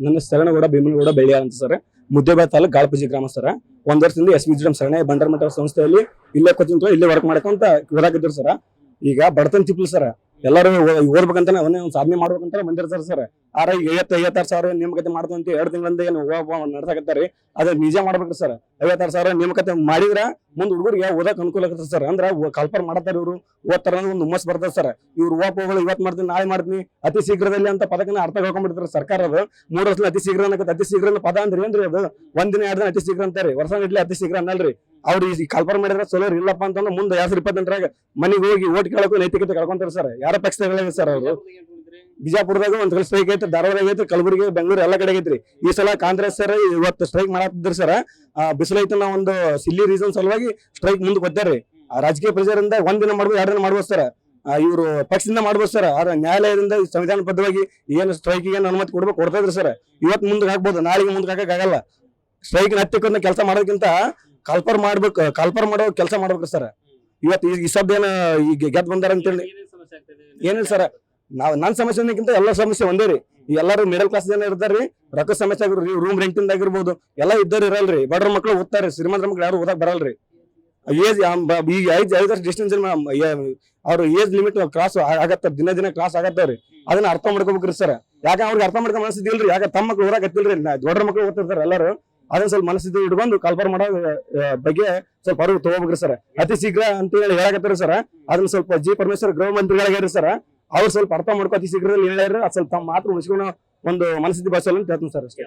ನನ್ನ ಶರಣಗೌಡ ಭೀಮನಗೌಡ ಬೆಳ್ಳಿಯ ಅಂತ ಸರ್. ಮುದ್ದೇಬಾಳ ತಾಲೂಕು ಗಾಳಪೂಜಿ ಗ್ರಾಮ ಸರ್. ಒಂದ್ ವರ್ಷದಿಂದ SVGM ಶರಣ ಬಂಡರ್ಮಠ ಸಂಸ್ಥೆಯಲ್ಲಿ ಇಲ್ಲೇ ಕೂತ್ಕೊಂಡು ಇಲ್ಲೇ ವರ್ಕ್ ಮಾಡ್ಕೊಂತ ಓದಾಕಿದ್ರು ಸರ್. ಈಗ ಬಡತನ ತಿಪ್ಪಲು ಸರ್, ಎಲ್ಲರೂ ಓದ್ಬೇಕಂತ ಒಂದೇ ಒಂದು ಸಾಧನೆ ಮಾಡ್ಬೇಕಂತ ಬಂದಿರ್ತಾರ ಸರ್. ಆರ 56,000 ನೇಮಕತೆ ಮಾಡ್ಕೊಂತ 2 ತಿಂಗಳಿಂದ ಏನು ನಡ್ಸಾಕತ್ತಾರಿ, ಅದ ನಿಜ ಮಾಡ್ಬೇಕ್ರಿ ಸರ್. 56,000 ನೇಮಕತೆ ಮಾಡಿದ್ರ ಮುಂದ್ ಹುಡುಗರಿಗೆ ಓದಕ್ ಅನುಕೂಲ ಆಗತ್ತೆ ಸರ್. ಅಂದ್ರ ಕಲ್ಪರ್ ಮಾಡತಾರ, ಇವ್ರು ಓದ್ತಾರ ಒಂದು ಹುಮ್ಮಸ್ ಬರ್ತದೆ ಸರ್. ಇವ್ರು ಹೋಗಳು ಇವತ್ ಮಾಡ್ತೀನಿ ನಾಳೆ ಮಾಡ್ತೀನಿ ಅತಿ ಶೀಘ್ರದಲ್ಲಿ ಅಂತ ಪದಕನ ಅರ್ಥ ಹೇಳ್ಕೊಂಡ್ಬಿಡ್ತಾರೆ ಸರ್ಕಾರ. ಅದು 3 ವರ್ಷ ಅತಿ ಶೀಘ್ರ ಅನ್ನಕತ್ತೆ. ಅತಿ ಶೀಘ್ರ ಪದ ಅಂದ್ರೆ ಏನ್ರಿ? ಅದು ಒಂದಿನ 2 ದಿನ ಅತಿ ಶೀಘ್ರ ಅಂತಾರಿ, ವರ್ಷ ಇಡ್ಲಿ ಅತಿ ಶೀಘ್ರ ಅನ್ನಲ್ರಿ. ಅವ್ರು ಈ ಕಲ್ಪರ್ ಮಾಡಿದ್ರೆ ಚಲೋ ಇಲ್ಲಪ್ಪ ಅಂತಂದ್ರೆ ಮುಂದೆ 2028 ಮನೆಗೆ ಹೋಗಿ ಓಟ್ ಕೇಳಕ್ಕೂ ನೈತಿಕತೆ ಕಳ್ಕೊಂತಾರೆ ಸರ್. ಯಾರ ಪಕ್ಷದಲ್ಲಿ ಸರ್ ಅವರು. ಬಿಜಾಪುರದಾಗ ಒಂದ್ ಕಡೆ ಸ್ಟ್ರೈಕ್ ಐತಿ, ಧಾರವಾಡ ಐತಿ, ಕಲಬುರಗಿ, ಬೆಂಗಳೂರು ಎಲ್ಲ ಕಡೆ ಐತ್ರಿ. ಈ ಸಲ ಕಾಂಗ್ರೆಸ್ ಸರ್ ಇವತ್ತು ಸ್ಟ್ರೈಕ್ ಮಾಡತ್ತಿದ್ರು ಸರ್. ಬಿಸಿಲೈತ ನಾವು ಒಂದು ಸಿಲ್ಲಿ ರೀಸನ್ ಸಲುವಾಗಿ ಸ್ಟ್ರೈಕ್ ಮುಂದೆ ಗೊತ್ತಾರ್ರಿ. ರಾಜಕೀಯ ಪ್ರಜರಿಂದ 1 ದಿನ ಮಾಡ್ಬೋದು, 2 ದಿನ ಮಾಡ್ಬೋದು ಸರ್. ಇವರು ಪಕ್ಷದಿಂದ ಮಾಡ್ಬೋದು ಸರ್. ಆದ್ರೆ ನ್ಯಾಯಾಲಯದಿಂದ ಸಂವಿಧಾನಬದ್ಧವಾಗಿ ಏನು ಸ್ಟ್ರೈಕ್ ಏನು ಅನುಮತಿ ಕೊಡ್ತಾ ಇದ್ರಿ ಸರ್. ಇವತ್ತು ಮುಂದಕ್ಕೆ ಹಾಕ್ಬೋದು, ನಾಳೆಗೆ ಮುಂದಕ್ಕೆ ಹಾಕಕ್ ಆಗಲ್ಲ. ಸ್ಟ್ರೈಕ್ ಹತ್ತಿಕೊಂಡ ಕೆಲಸ ಮಾಡೋದಕ್ಕಿಂತ ಕಲ್ಪರ್ ಮಾಡೋ ಕೆಲಸ ಮಾಡ್ಬೇಕ್ರಿ ಸರ್. ಇವತ್ತು ಈ ಶಬ್ದ ಏನ ಈಗ ಗೆದ್ದು ಬಂದಾರ ಅಂತೇಳಿ ಏನಿಲ್ಲ ಸರ್. ನನ್ನ ಸಮಸ್ಯೆಗಿಂತ ಎಲ್ಲ ಸಮಸ್ಯೆ ಒಂದೇ ರೀ. ಎಲ್ಲರೂ ಮಿಡಲ್ ಕ್ಲಾಸ್ ಜನ ಇರ್ತಾರ್ರಿ, ರೊಕ್ಕ ಸಮಸ್ಯೆ ಆಗಿರ್ರಿ, ರೂಮ್ ರೆಂಟಿಂದ ಆಗಿರ್ಬೋದು, ಎಲ್ಲ ಇದ್ದವ್ರು ಇರಲ್ರಿ. ಬಡ್ರ ಮಕ್ಳು ಓದ್ತಾರೆ, ಶ್ರೀಮಂತರ ಮಕ್ಳು ಯಾರು ಓದಕ್ ಬರಲ್ರಿ. ಏಜ್ ಈಗ 5 ವರ್ಷ ಡಿಸ್ಟೆನ್ಸ್ ಅವ್ರ ಏಜ್ ಲಿಮಿಟ್ ಕ್ರಾಸ್ ಆಗತ್ತ, ದಿನ ಕ್ರಾಸ್ ಆಗತ್ತವ್ರಿ. ಅದನ್ನ ಅರ್ಥ ಮಾಡ್ಕೋಬೇಕ್ರಿ ಸರ್. ಯಾಕೆ ಅವ್ರಿಗೆ ಅರ್ಥ ಮಾಡ್ಕೊ ಮನಸ್ಸಿದಿಲ್ರಿ. ಯಾಕೆ ತಮ್ಮ ಮಕ್ಳು ಓದಾಕತ್ತಿಲ್ರಿ, ದೊಡ್ಡ ಮಕ್ಳು ಓದ್ತಿರ್ತಾರೆ ಎಲ್ಲರೂ. ಅದನ್ನ ಸ್ವಲ್ಪ ಮನಸ್ಸಿದ್ದು ಇಟ್ಕೊಂಡು ಕಲ್ಪರ್ ಮಾಡೋ ಬಗ್ಗೆ ಸ್ವಲ್ಪ ಅವ್ರಿಗೆ ತಗೋಬೇಕ್ರಿ ಸರ್. ಅತಿ ಶೀಘ್ರ ಅಂತ ಹೇಳಿ ಹೇಳಕತ್ತಾರ ಸರ್. ಅದನ್ನ ಸ್ವಲ್ಪ ಜಿ ಪರಮೇಶ್ವರ್ ಗೃಹ ಮಂತ್ರಿಗಳಾಗ್ಯಾರ ಸರ್. ಅವ್ರು ಸ್ವಲ್ಪ ಅರ್ಥ ಮಾಡ್ಕೊ ಅತಿ ಶೀಘ್ರದಲ್ಲಿ ಹೇಳ್ಯಾರ. ಅದು ಸ್ವಲ್ಪ ತಮ್ಮ ಮಾತ್ರ ಉಳಿಸ್ಕೊಂಡು ಒಂದು ಮನಸ್ಥಿತಿ ಬಸಲ್ಲ ಅಂತ ಹೇಳ್ತೀನಿ ಸರ್ ಅಷ್ಟೇ.